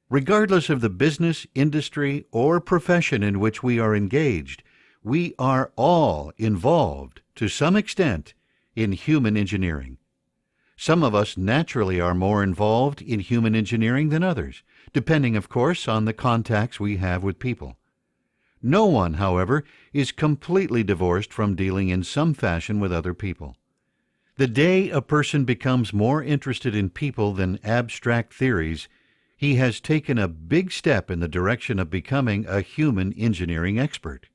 Regardless of the business, industry, or profession in which we are engaged, we are all involved, to some extent, in human engineering. Some of us naturally are more involved in human engineering than others, depending, of course, on the contacts we have with people. No one, however, is completely divorced from dealing in some fashion with other people. The day a person becomes more interested in people than abstract theories, he has taken a big step in the direction of becoming a human engineering expert.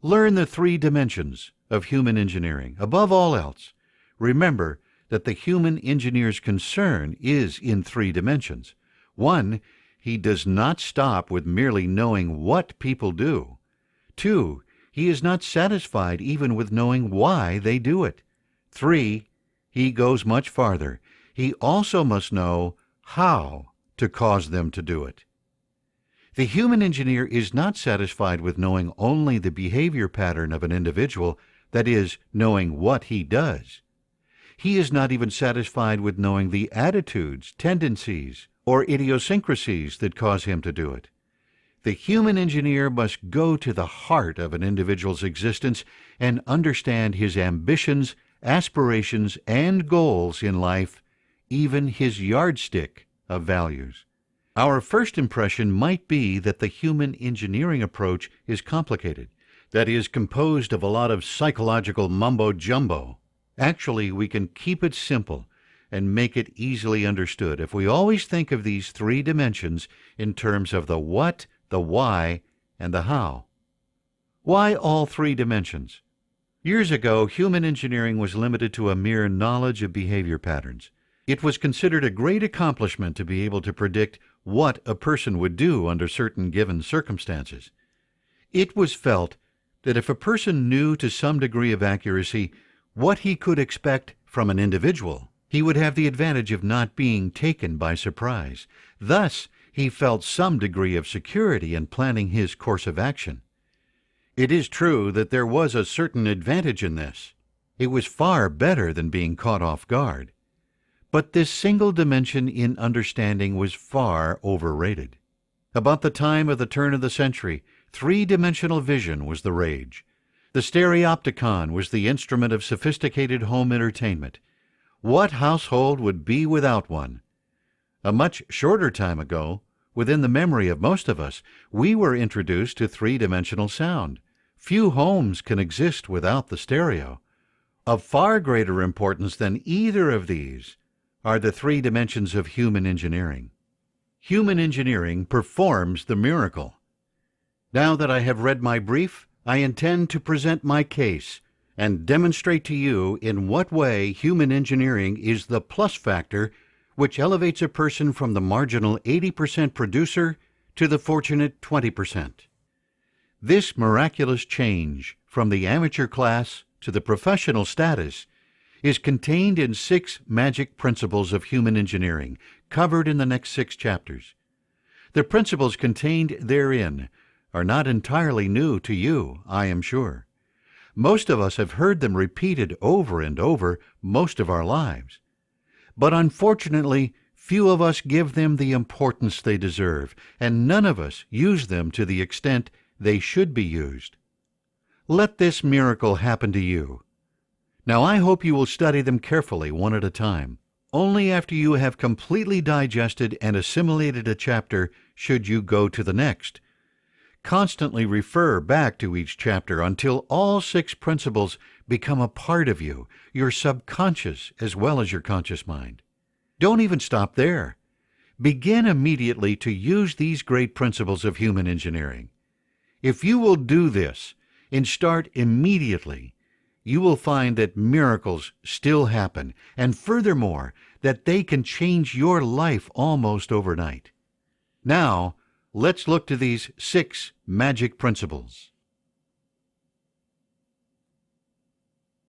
Learn the 3 dimensions of human engineering. Above all else, remember that the human engineer's concern is in 3 dimensions. 1, he does not stop with merely knowing what people do. 2, he is not satisfied even with knowing why they do it. 3, he goes much farther. He also must know how to cause them to do it. The human engineer is not satisfied with knowing only the behavior pattern of an individual, that is, knowing what he does. He is not even satisfied with knowing the attitudes, tendencies, or idiosyncrasies that cause him to do it. The human engineer must go to the heart of an individual's existence and understand his ambitions, aspirations, and goals in life, even his yardstick of values. Our first impression might be that the human engineering approach is complicated, that is composed of a lot of psychological mumbo-jumbo. Actually, we can keep it simple and make it easily understood if we always think of these 3 dimensions in terms of the what, the why, and the how. Why all 3 dimensions? Years ago, human engineering was limited to a mere knowledge of behavior patterns. It was considered a great accomplishment to be able to predict what a person would do under certain given circumstances. It was felt that if a person knew to some degree of accuracy what he could expect from an individual, he would have the advantage of not being taken by surprise. Thus, he felt some degree of security in planning his course of action. It is true that there was a certain advantage in this. It was far better than being caught off guard. But this single dimension in understanding was far overrated. About the time of the turn of the century, 3-dimensional vision was the rage. The stereopticon was the instrument of sophisticated home entertainment. What household would be without one? A much shorter time ago, within the memory of most of us, we were introduced to 3-dimensional sound. Few homes can exist without the stereo. Of far greater importance than either of these are the 3 dimensions of human engineering. Human engineering performs the miracle. Now that I have read my brief, I intend to present my case and demonstrate to you in what way human engineering is the plus factor which elevates a person from the marginal 80% producer to the fortunate 20%. This miraculous change from the amateur class to the professional status is contained in 6 magic principles of human engineering, covered in the next 6 chapters. The principles contained therein are not entirely new to you, I am sure. Most of us have heard them repeated over and over most of our lives. But unfortunately, few of us give them the importance they deserve, and none of us use them to the extent they should be used. Let this miracle happen to you. Now I hope you will study them carefully one at a time. Only after you have completely digested and assimilated a chapter should you go to the next. Constantly refer back to each chapter until all 6 principles become a part of you, your subconscious as well as your conscious mind. Don't even stop there. Begin immediately to use these great principles of human engineering. If you will do this and start immediately, you will find that miracles still happen, and furthermore, that they can change your life almost overnight. Now, let's look to these 6 magic principles.